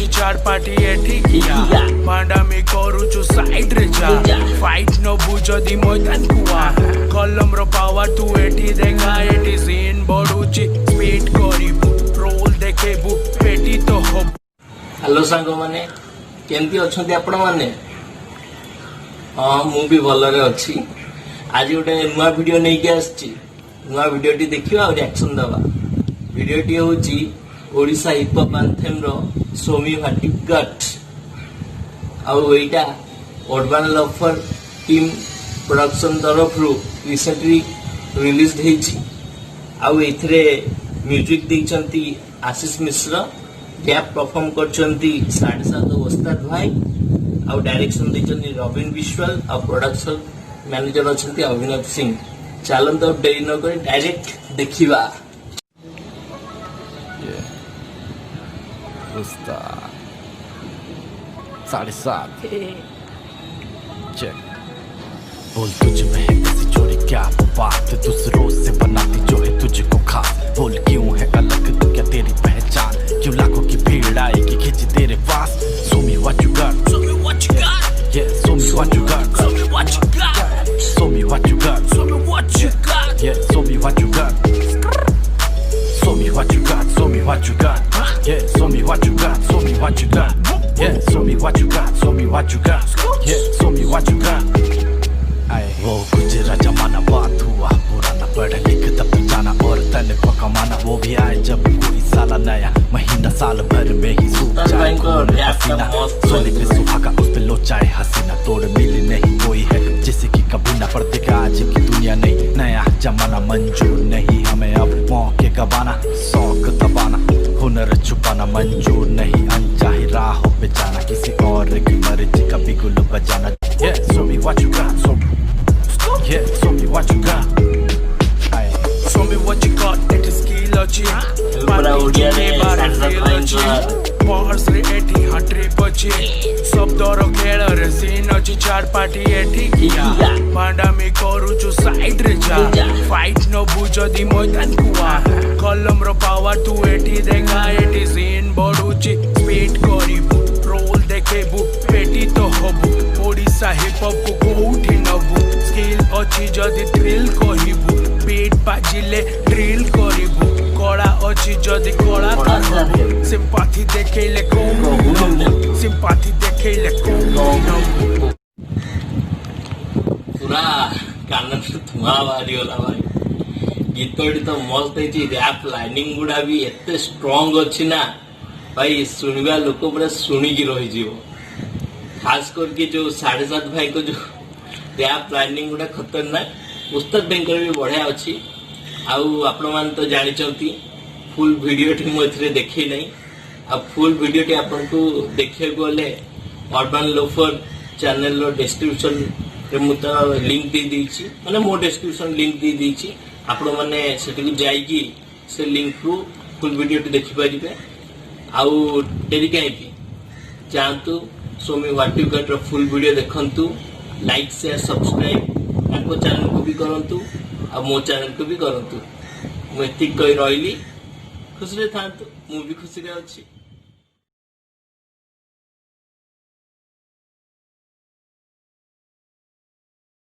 अछि चार पार्टी एठी किया मांडा में करूछु साइड रे जा फाइट न बुझदी मैदान कुआ कलम रो पावर तू एठी देखा एठी सीन बडुची स्पीड करिबु रोल देखेबु पेटी तो हो। हेलो सांग माने केमती अछंती आपण माने हाँ मु भी भलरे अच्छी आज गोटे नुआ वीडियो नहीं के आछि नुआ वीडियो टी देखिबा और रिएक्शन दबा वीडियो टी होची ओडिशा हिप हॉप एंथेम रो सोमी व्हाट यू गॉट आउ एटा अर्बन लवर टीम प्रोडक्शन तरफ रु रिसेंटली रिलीज हेची आउ एथरे music देचंती Ashish Mishra rap perform करचंती साढ़े सात उस्ताद भाई आउ डायरेक्शन देचंती रविन बिस्वाल आ प्रोडक्शन मैनेजर अछंती अभिनव सिंह चलन तो डेरी न करे डायरेक्ट देखिबा। उस्ताद 7:30 चेक बोल तुझ में है किसी चोरी क्या वो बात दूसरों से बनाती जो है तुझको खास बोल क्यों है अलग तू क्या तेरी पहचान क्यों लाखों की भीड़ आएगी खींच तेरे पास show me what you got show me what you got yeah show me what you got show me what you got show me what you got show me what you got yeah show me what you got show me what you got show me what you got yeah show me what you got show me what you got yeah show me what you got show me what you got yeah show me what you got वो गुजरा जमाना बात हुआ पुराना पढ़ लिख तब जाना और तन को कमाना वो भी आए जब कोई साला नया महीना साल भर में ही सूख जाए पसीना सोने पे सुहागा उस पे लोचाए हसीना तोड़ मिली नहीं कोई है जिसे की कभी ना पड़ते का आज की दुनिया नहीं नया जमाना मंजूर नहीं हमें अब मौके गवाना शौक दबाना हुनर छुपाना मंजूर नहीं अनचाही राहों पे जाना किसी और की मर्जी का बिगुल बजाना yeah show me what you got yeah show me what you got show me what you got that is skill अछि पूरा ओडिया रे बॉस रे एठी हटरे पछे शब्द रो खेल रे सीन अछि चार पार्टी एठी किया मांडा में करूछु साइड रे जा फाइट न बुझदी मैदान कुआ कलम रो पावर तू एठी देखा एठी सीन बडुची स्पीड करिबु रोल देखेबु पेटी तो होबु ओडिशा हिप हॉप को कोठी नबु स्किल अछि जदी थ्रिल कहिबु बीट बाजिले ड्रिल करिबु कड़ा अछि जदी कड़ा करबु सिंपैथी देखेले कोन सिंपैथी देखेले कोन पूरा कान से धुआं बाहरी होला भाई गीतटी तो मस्त है रैप लाइनिंग गुड़ा भी एते स्ट्रांग अछि ना भाई सुनिबा लोक पूरा सुनिकी रही जीवो खास करके जो 7:30 भाई को जो रैप लाइनिंग गुड़ा खतरनाक उस्ताद भाई भी बढ़िया अच्छी आउ आपण मान तो जानी फुल वीडियो टी मुझे देखे नहीं अब फुल वीडियो टी आपन को देखिए गले अर्बन लोफर चैनल रो डिस्क्रिप्शन रे मुता लिंक दे दीची माने मो डिस्क्रिप्शन लिंक दे दीची आपण माने सेठी को जाई की से लिंक रो फुल वीडियो टी देखि पारिबे आउ डेरी काई जानतु show me what you got रो फुल वीडियो देखंतु लाइक शेयर सब्सक्राइब आपको चैनल को भी करंतु और मो चैनल को भी करंतु मैं ठीक कहि रहली खुशी रे थांतु मु भी खुशी रे अछि।